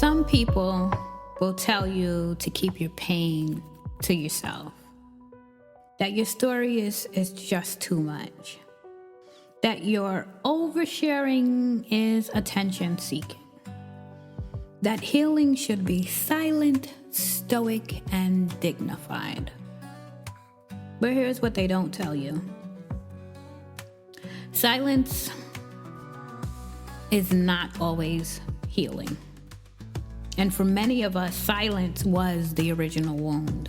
Some people will tell you to keep your pain to yourself, that your story is just too much, that your oversharing is attention seeking, that healing should be silent, stoic, and dignified. But here's what they don't tell you. Silence is not always healing. And for many of us, silence was the original wound.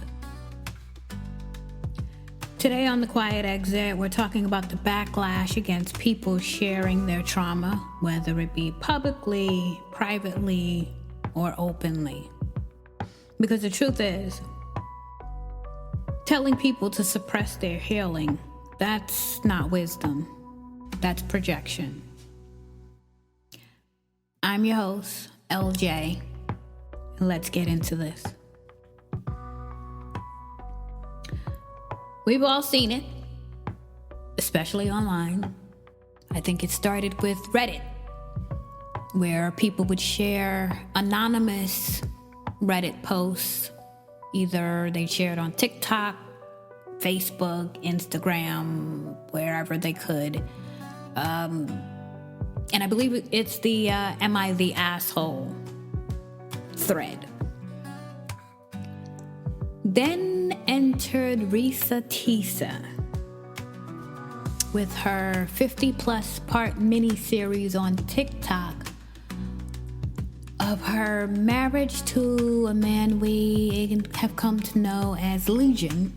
Today on The Quiet Exit, we're talking about the backlash against people sharing their trauma, whether it be publicly, privately, or openly. Because the truth is, telling people to suppress their healing, that's not wisdom. That's projection. I'm your host, LJ, and let's get into this. We've all seen it, especially online. I think it started with Reddit, where people would share anonymous Reddit posts. Either they shared on TikTok, Facebook, Instagram, wherever they could. And I believe it's the Am I the Asshole thread. Then entered Risa Tisa with her 50-plus part mini-series on TikTok of her marriage to a man we have come to know as Legion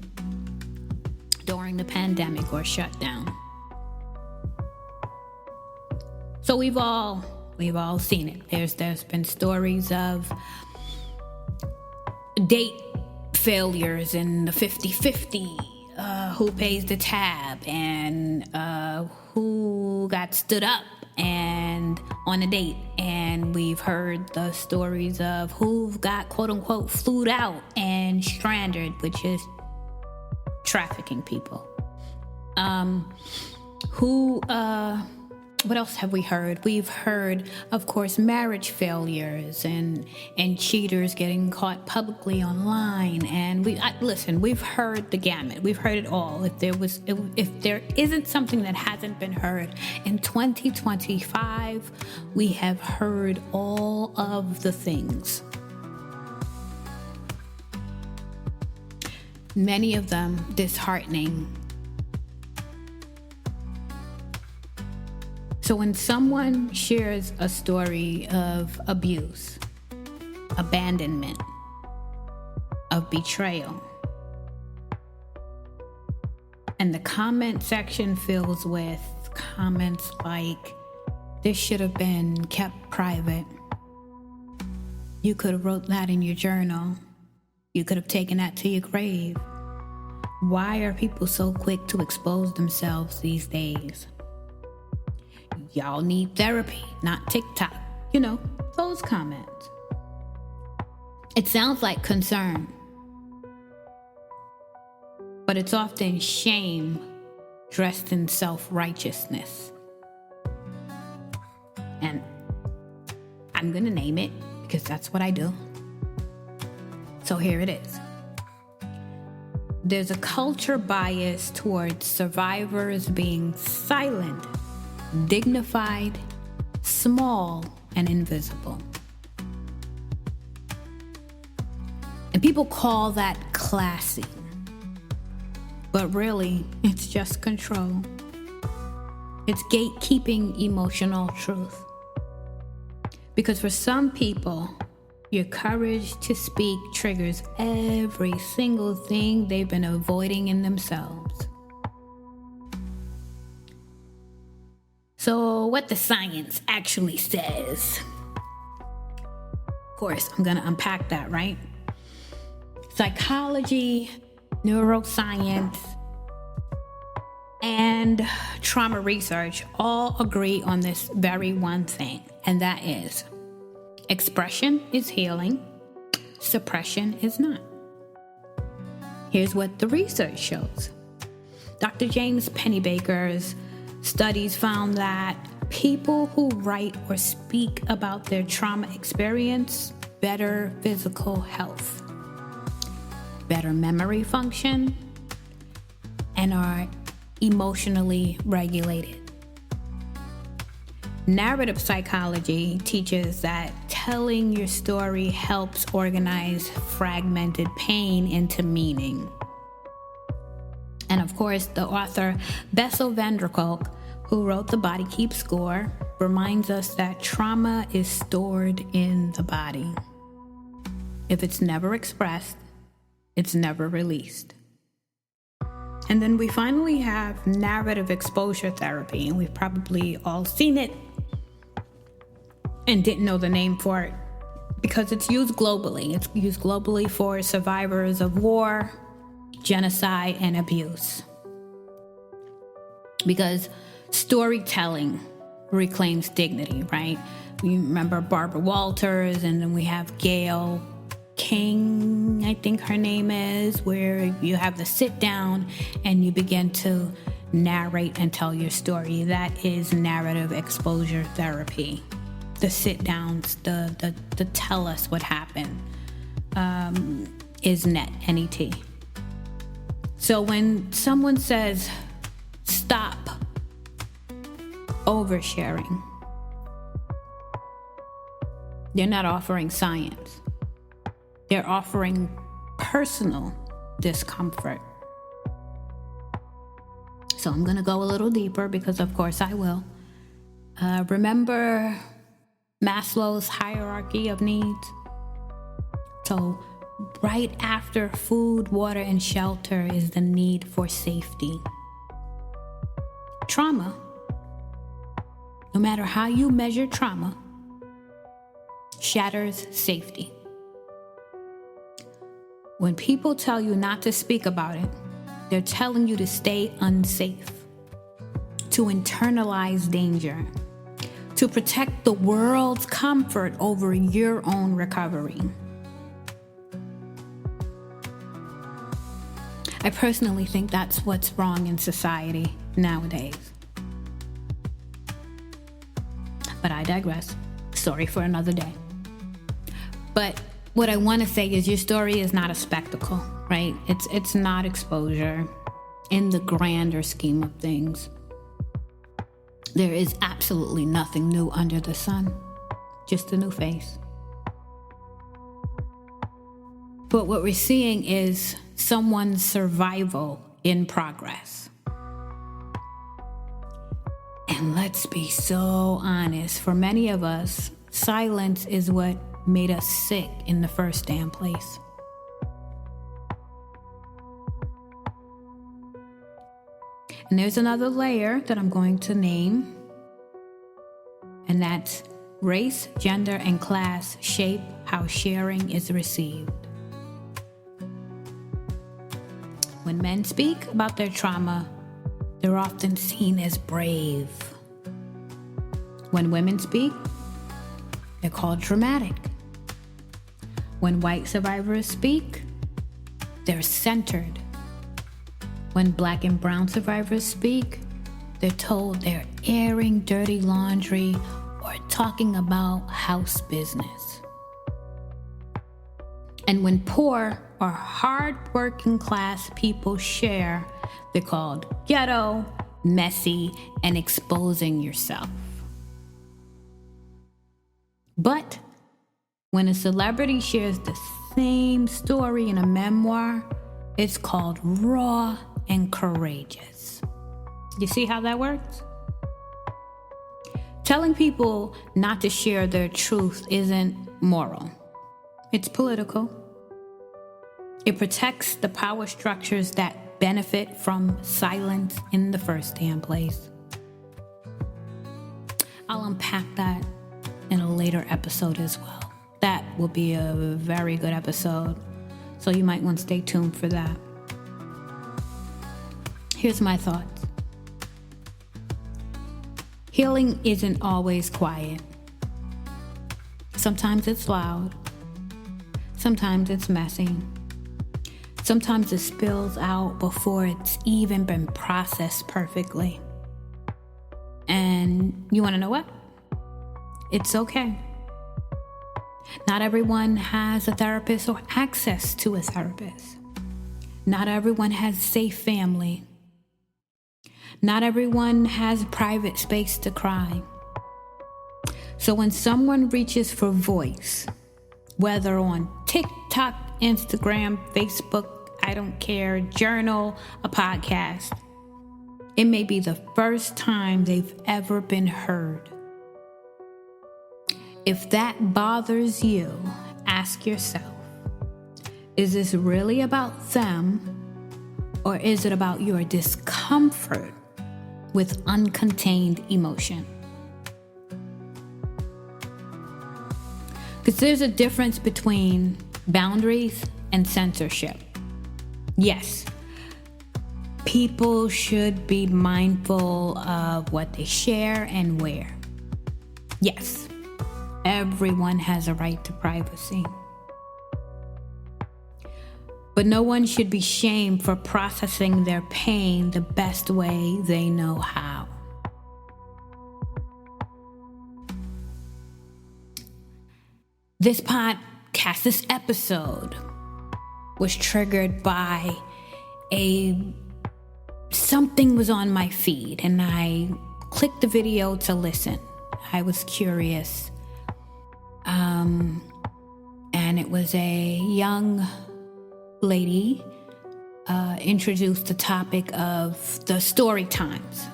during the pandemic or shutdown. So we've all seen it. There's been stories of date failures in the 50-50, who pays the tab and who got stood up and on a date. And we've heard the stories of who got quote unquote flued out and stranded, which is trafficking people. What else have we heard? We've heard, of course, marriage failures and cheaters getting caught publicly online. And we've heard the gamut. We've heard it all. If there isn't something that hasn't been heard in 2025, we have heard all of the things. Many of them disheartening. So when someone shares a story of abuse, abandonment, of betrayal, and the comment section fills with comments like, "This should have been kept private. You could have wrote that in your journal. You could have taken that to your grave. Why are people so quick to expose themselves these days? Y'all need therapy, not TikTok." You know, those comments. It sounds like concern, but it's often shame dressed in self-righteousness. And I'm gonna name it because that's what I do. So here it is. There's a culture bias towards survivors being silent, dignified, small, and invisible. And people call that classy. But really, it's just control. It's gatekeeping emotional truth. Because for some people, your courage to speak triggers every single thing they've been avoiding in themselves. So what the science actually says. Of course, I'm going to unpack that, right? Psychology, neuroscience, and trauma research all agree on this very one thing, and that is expression is healing, suppression is not. Here's what the research shows. Dr. James Pennebaker's studies found that people who write or speak about their trauma experience better physical health, better memory function, and are emotionally regulated. Narrative psychology teaches that telling your story helps organize fragmented pain into meaning. And of course, the author Bessel Kolk, who wrote The Body Keeps Score, reminds us that trauma is stored in the body. If it's never expressed, it's never released. And then we finally have narrative exposure therapy, and we've probably all seen it and didn't know the name for it because it's used globally. It's used globally for survivors of war, genocide, and abuse. Because storytelling reclaims dignity, right? You remember Barbara Walters, and then we have Gail King, I think her name is, where you have the sit down and you begin to narrate and tell your story. That is narrative exposure therapy. The sit downs, the tell us what happened, is NET. So when someone says, stop oversharing, they're not offering science. They're offering personal discomfort. So I'm going to go a little deeper because, of course, I will. Remember Maslow's hierarchy of needs? So right after food, water, and shelter is the need for safety. Trauma, no matter how you measure trauma, shatters safety. When people tell you not to speak about it, they're telling you to stay unsafe, to internalize danger, to protect the world's comfort over your own recovery. I personally think that's what's wrong in society nowadays. But I digress. Story for another day. But what I want to say is your story is not a spectacle, right? It's not exposure in the grander scheme of things. There is absolutely nothing new under the sun, just a new face. But what we're seeing is someone's survival in progress. And let's be so honest, for many of us, silence is what made us sick in the first damn place. And there's another layer that I'm going to name, and that's race, gender, and class shape how sharing is received. When men speak about their trauma, they're often seen as brave. When women speak, they're called dramatic. When white survivors speak, they're centered. When black and brown survivors speak, they're told they're airing dirty laundry or talking about house business. And when poor or hard-working class people share, they're called ghetto, messy, and exposing yourself. But when a celebrity shares the same story in a memoir, it's called raw and courageous. You see how that works? Telling people not to share their truth isn't moral. It's political. It protects the power structures that benefit from silence in the first damn place. I'll unpack that in a later episode as well. That will be a very good episode, so you might want to stay tuned for that. Here's my thoughts. Healing isn't always quiet. Sometimes it's loud. Sometimes it's messy. Sometimes it spills out before it's even been processed perfectly. And you want to know what? It's okay. Not everyone has a therapist or access to a therapist. Not everyone has a safe family. Not everyone has private space to cry. So when someone reaches for voice, whether on TikTok, Instagram, Facebook, I don't care, journal, a podcast, it may be the first time they've ever been heard. If that bothers you, ask yourself, is this really about them, or is it about your discomfort with uncontained emotion? Because there's a difference between boundaries and censorship. Yes, people should be mindful of what they share and where. Yes, everyone has a right to privacy. But no one should be shamed for processing their pain the best way they know how. This podcast, this episode, was triggered by something was on my feed, and I clicked the video to listen. I was curious. And it was a young lady introduced the topic of the story times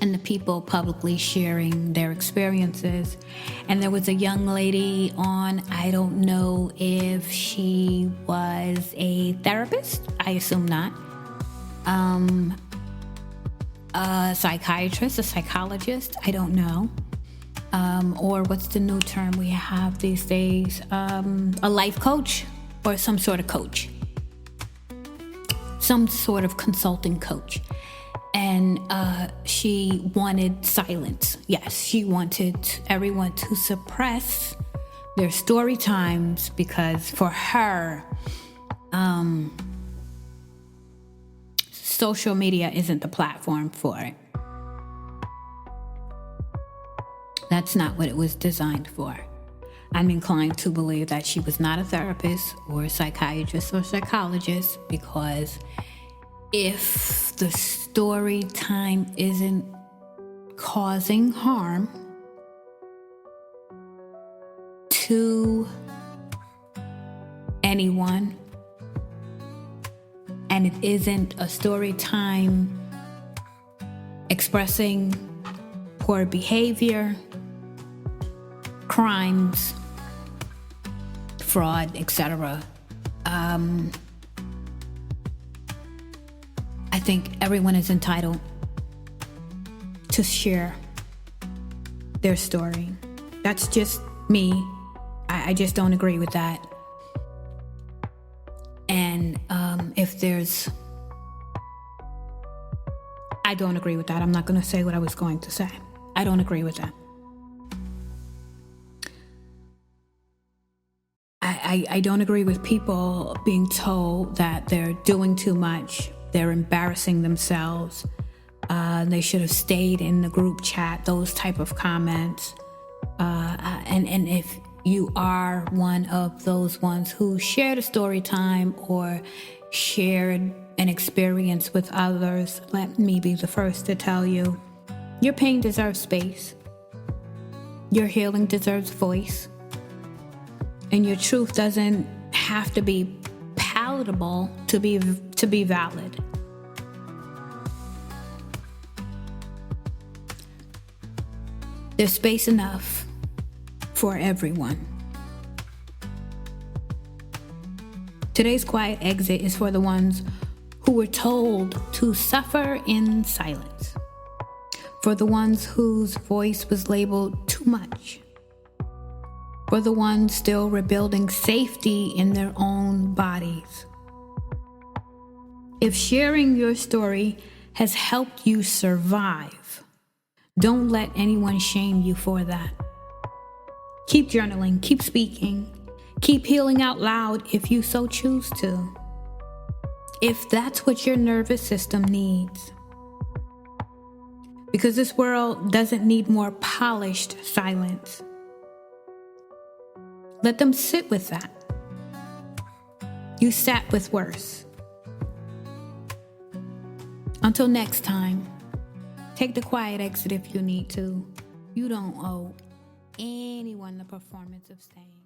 and the people publicly sharing their experiences. And there was a young lady on, I don't know if she was a therapist, I assume not, a psychiatrist, a psychologist, I don't know, or what's the new term we have these days, a life coach or some sort of coach, some sort of consulting coach. And she wanted silence. Yes, she wanted everyone to suppress their story times because for her, social media isn't the platform for it. That's not what it was designed for. I'm inclined to believe that she was not a therapist or a psychiatrist or psychologist, because if the story time isn't causing harm to anyone, and it isn't a story time expressing poor behavior, crimes, fraud, etc., I think everyone is entitled to share their story. That's just me. I just don't agree with that. And if there's... I don't agree with that. I'm not going to say what I was going to say. I don't agree with that. I don't agree with people being told that they're doing too much, they're embarrassing themselves, they should have stayed in the group chat, those type of comments. And if you are one of those ones who shared a story time or shared an experience with others, let me be the first to tell you, your pain deserves space. Your healing deserves voice. And your truth doesn't have to be palatable to be valid. There's space enough for everyone. Today's quiet exit is for the ones who were told to suffer in silence. For the ones whose voice was labeled too much. For the ones still rebuilding safety in their own bodies. If sharing your story has helped you survive, don't let anyone shame you for that. Keep journaling, keep speaking, keep healing out loud if you so choose to. If that's what your nervous system needs. Because this world doesn't need more polished silence. Let them sit with that. You sat with worse. Until next time, take the quiet exit if you need to. You don't owe anyone the performance of staying.